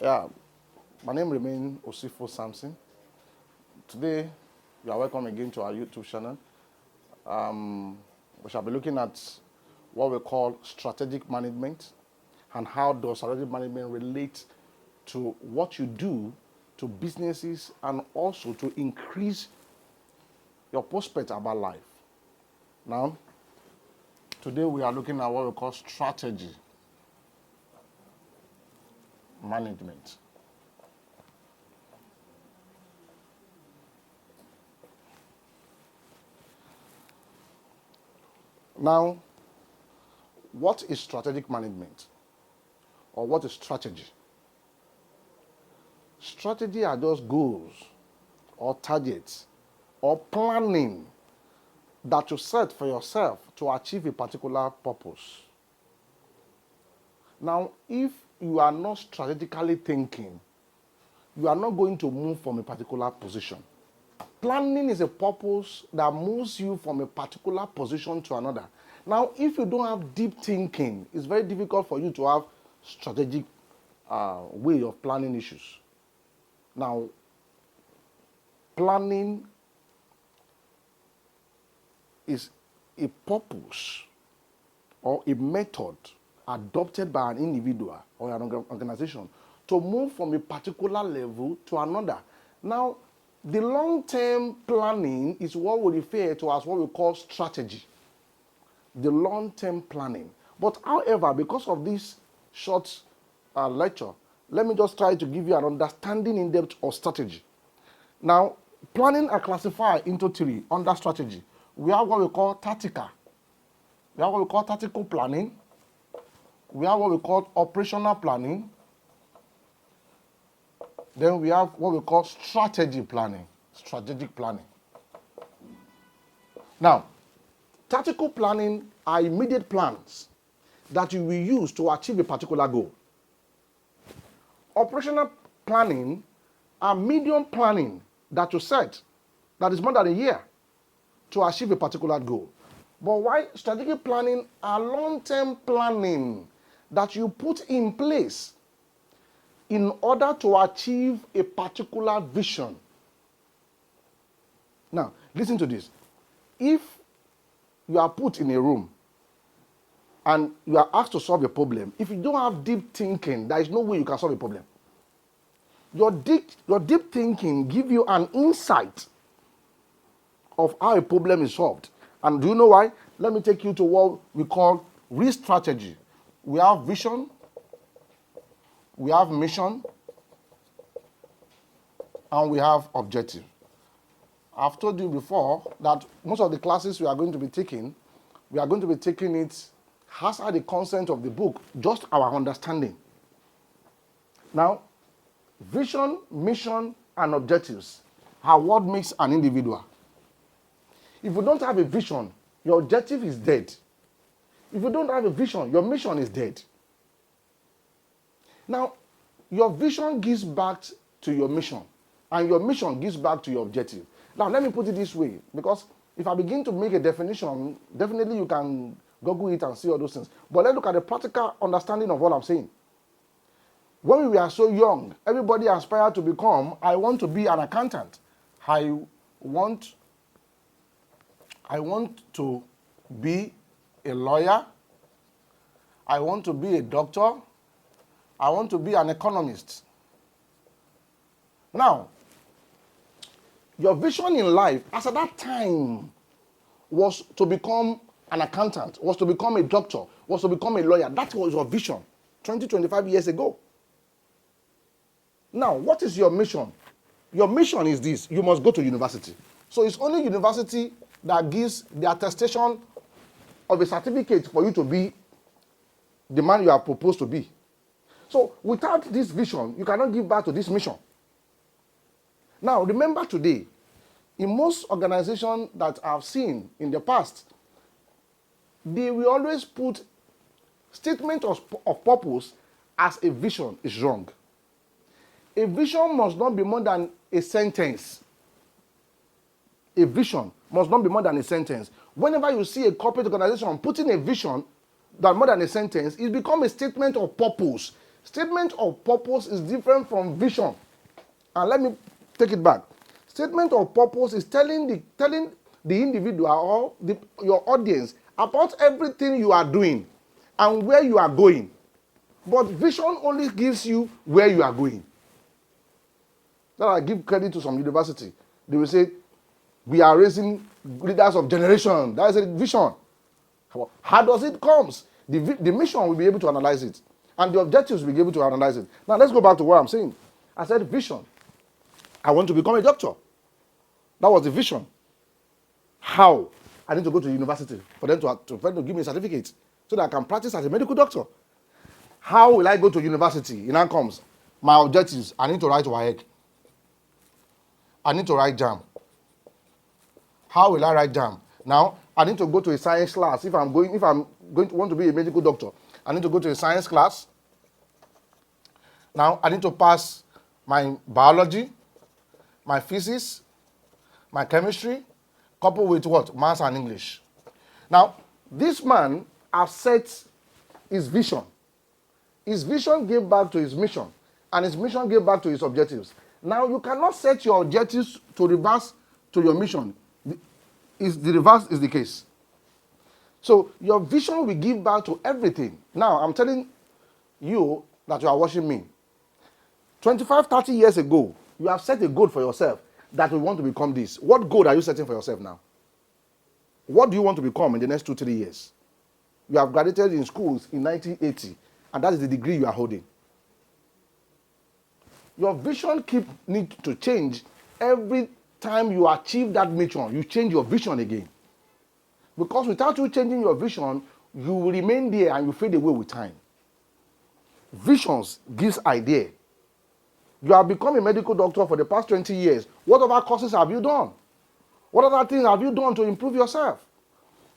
Yeah, my name remains Osifo Samson. Today, you are welcome again to our YouTube channel. We shall be looking at what we call strategic management and how does strategic management relate to what you do to businesses and also to increase your prospect about life. Now, today we are looking at what we call strategy management. Now, what is strategic management? Or what is strategy? Strategy are just goals or targets or planning that you set for yourself to achieve a particular purpose. Now, if you are not strategically thinking, you are not going to move from a particular position. Planning is a purpose that moves you from a particular position to another. Now, if you don't have deep thinking, it's very difficult for you to have strategic way of planning issues. Now, planning is a purpose or a method adopted by an individual or an organization to move from a particular level to another. Now, the long-term planning is what we refer to as what we call strategy. The long-term planning. But however, because of this short lecture, let me just try to give you an understanding in depth of strategy. Now, planning are classified into three under strategy. We have what we call tactical. We have what we call tactical planning. We have what we call operational planning. Then we have what we call strategy planning, strategic planning. Now, tactical planning are immediate plans that you will use to achieve a particular goal. Operational planning are medium planning that you set that is more than a year to achieve a particular goal. But why strategic planning are long-term planning that you put in place in order to achieve a particular vision. Now, listen to this. If you are put in a room and you are asked to solve a problem, if you don't have deep thinking, there is no way you can solve a problem. Your deep thinking gives you an insight of how a problem is solved. And do you know why? Let me take you to what we call risk strategy. We have vision, we have mission, and we have objective. I've told you before that most of the classes we are going to be taking it outside the content of the book, just our understanding. Now, vision, mission, and objectives are what makes an individual. If you don't have a vision, your objective is dead. If you don't have a vision, your mission is dead. Now, your vision gives back to your mission, and your mission gives back to your objective. Now, let me put it this way, because if I begin to make a definition, definitely you can Google it and see all those things. But let's look at the practical understanding of what I'm saying. When we were so young, everybody aspired to become, I want to be an accountant. I want to be a lawyer. I want to be a doctor. I want to be an economist. Now, your vision in life, as at that time, was to become an accountant, was to become a doctor, was to become a lawyer. That was your vision 20, 25 years ago. Now, what is your mission? Your mission is this: you must go to university. So it's only university that gives the attestation of a certificate for you to be the man you are proposed to be. So without this vision, you cannot give back to this mission. Now, remember today, in most organizations that I've seen in the past, they will always put statement of purpose as a vision is wrong. A vision must not be more than a sentence. A vision must not be more than a sentence. Whenever you see a corporate organization putting a vision that more than a sentence, it becomes a statement of purpose. Statement of purpose is different from vision. And let me take it back. Statement of purpose is telling the individual or your audience about everything you are doing and where you are going. But vision only gives you where you are going. Now I give credit to some university. They will say, we are raising leaders of generation. That is a vision. How does it come? The mission will be able to analyze it. And the objectives will be able to analyze it. Now let's go back to what I'm saying. I said vision. I want to become a doctor. That was the vision. How? I need to go to university for them to give me a certificate so that I can practice as a medical doctor. How will I go to university? It now comes. My objectives, I need to write WAEC. I need to write JAM. How will I write JAM? Now, I need to go to a science class. If I'm going to want to be a medical doctor, I need to go to a science class. Now, I need to pass my biology, my physics, my chemistry, coupled with what? Maths and English. Now, this man has set his vision. His vision gave back to his mission, and his mission gave back to his objectives. Now, you cannot set your objectives to reverse to your mission. The reverse is the case. So, your vision will give back to everything. Now, I'm telling you that you are watching me. 25, 30 years ago, you have set a goal for yourself that you want to become this. What goal are you setting for yourself now? What do you want to become in the next 2-3 years? You have graduated in schools in 1980, and that is the degree you are holding. Your vision need to change every time you achieve that mission. You change your vision again. Because without you changing your vision, you will remain there and you fade away with time. Visions gives idea. You have become a medical doctor for the past 20 years. What other courses have you done? What other things have you done to improve yourself?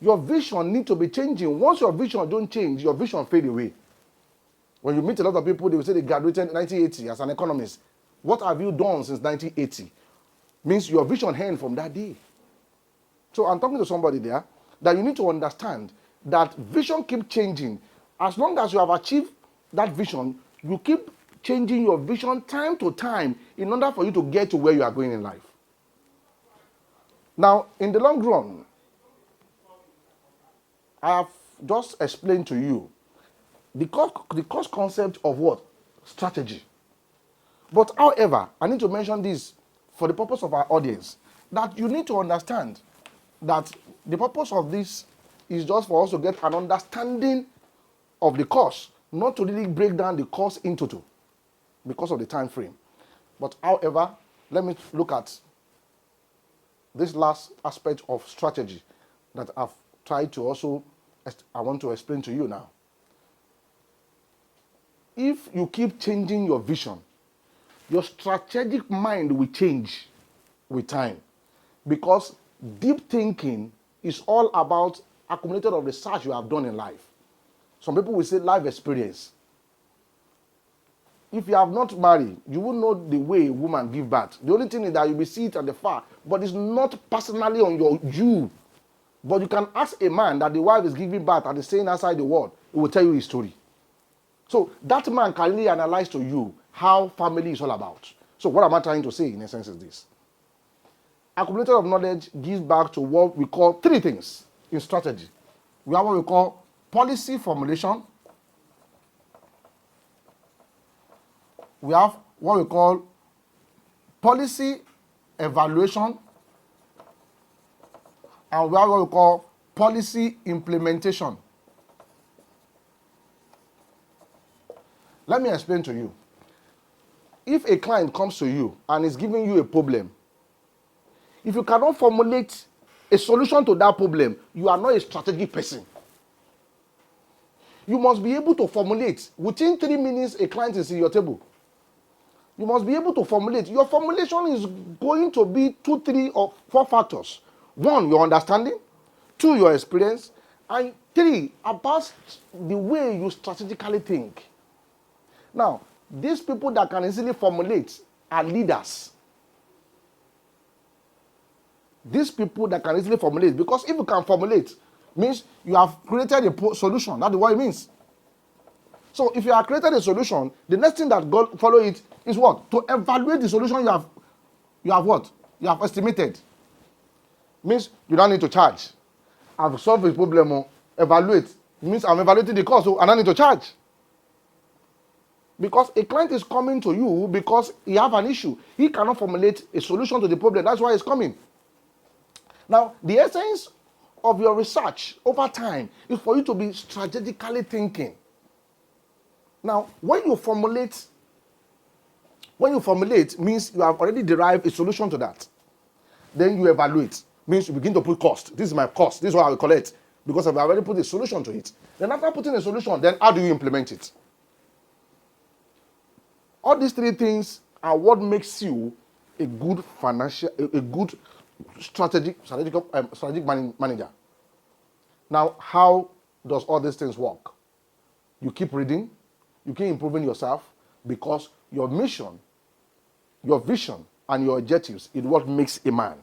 Your vision needs to be changing. Once your vision don't change, your vision fade away. When you meet a lot of people, they will say they graduated in 1980 as an economist. What have you done since 1980? Means your vision end from that day. So I'm talking to somebody there that you need to understand that vision keeps changing. As long as you have achieved that vision, you keep changing your vision time to time in order for you to get to where you are going in life. Now, in the long run, I have just explained to you the course concept of what? Strategy. But however, I need to mention this for the purpose of our audience, that you need to understand that the purpose of this is just for us to get an understanding of the course, not to really break down the course into two because of the time frame. But however, let me look at this last aspect of strategy that I've tried to also, I want to explain to you now. If you keep changing your vision, your strategic mind will change with time, because deep thinking is all about accumulated of research you have done in life. Some people will say life experience. If you have not married, you will know the way a woman give birth. The only thing is that you will see it at the far, but it's not personally on you. But you can ask a man that the wife is giving birth and is staying outside the world, he will tell you his story. So that man can really analyze to you how family is all about. So what am I trying to say in essence is this. Accumulator of knowledge gives back to what we call three things in strategy. We have what we call policy formulation. We have what we call policy evaluation. And we have what we call policy implementation. Let me explain to you. If a client comes to you and is giving you a problem, if you cannot formulate a solution to that problem, you are not a strategic person. You must be able to formulate. Within 3 minutes, a client is in your table. You must be able to formulate. Your formulation is going to be 2, 3, or 4 factors. 1, your understanding. 2, your experience. And 3, about the way you strategically think. Now, these people that can easily formulate are leaders. These people that can easily formulate, because if you can formulate, means you have created a solution. That's what it means. So if you have created a solution, the next thing that God follow it is what? To evaluate the solution you have what? You have estimated. Means you don't need to charge. I've solved a problem. Evaluate. Means I'm evaluating the cost, so I don't need to charge. Because a client is coming to you because he have an issue. He cannot formulate a solution to the problem. That's why he's coming. Now, the essence of your research over time is for you to be strategically thinking. Now, when you formulate means you have already derived a solution to that. Then you evaluate, means you begin to put cost. This is my cost. This is what I will collect because I've already put a solution to it. Then after putting a solution, then how do you implement it? All these three things are what makes you a good strategic manager. Now, how does all these things work? You keep reading, you keep improving yourself because your mission, your vision, and your objectives is what makes a man.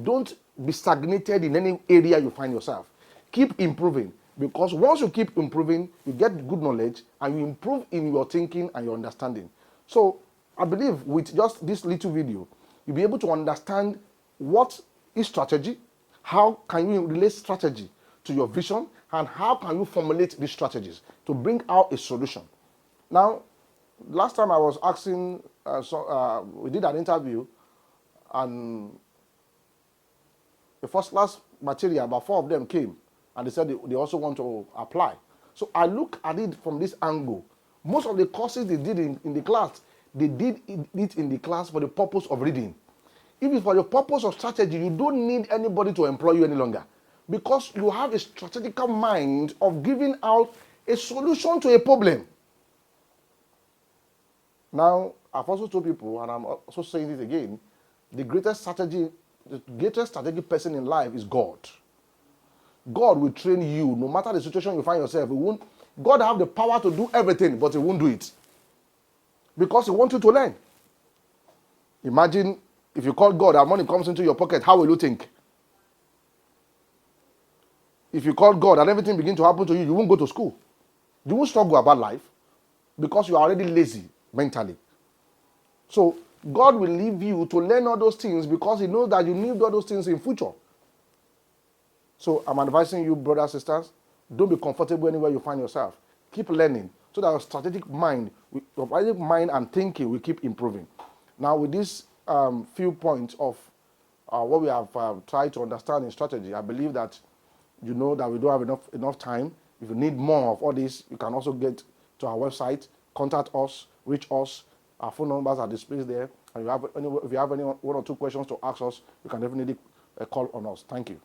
Don't be stagnated in any area you find yourself. Keep improving because once you keep improving, you get good knowledge and you improve in your thinking and your understanding. So I believe with just this little video, you'll be able to understand what is strategy, how can you relate strategy to your vision, and how can you formulate these strategies to bring out a solution. Now, last time I was asking, we did an interview, and the first class material, about 4 of them came, and they said they also want to apply. So I look at it from this angle. Most of the courses they did in the class, they did it in the class for the purpose of reading. If it's for the purpose of strategy, you don't need anybody to employ you any longer because you have a strategical mind of giving out a solution to a problem. Now, I've also told people, and I'm also saying it again, the greatest strategic person in life is God. God will train you no matter the situation you find yourself. God have the power to do everything, but he won't do it because he wants you to learn. Imagine if you call God and money comes into your pocket, how will you think? If you call God and everything begins to happen to you, you won't go to school. You won't struggle about life because you are already lazy mentally. So God will leave you to learn all those things because he knows that you need all those things in future. So I'm advising you, brothers, sisters, don't be comfortable anywhere you find yourself. Keep learning so that your strategic mind and thinking will keep improving. Now, with this few points of what we have tried to understand in strategy, I believe that you know that we don't have enough time. If you need more of all this, you can also get to our website, contact us, reach us. Our phone numbers are displayed there. And if you have any 1 or 2 questions to ask us, you can definitely call on us. Thank you.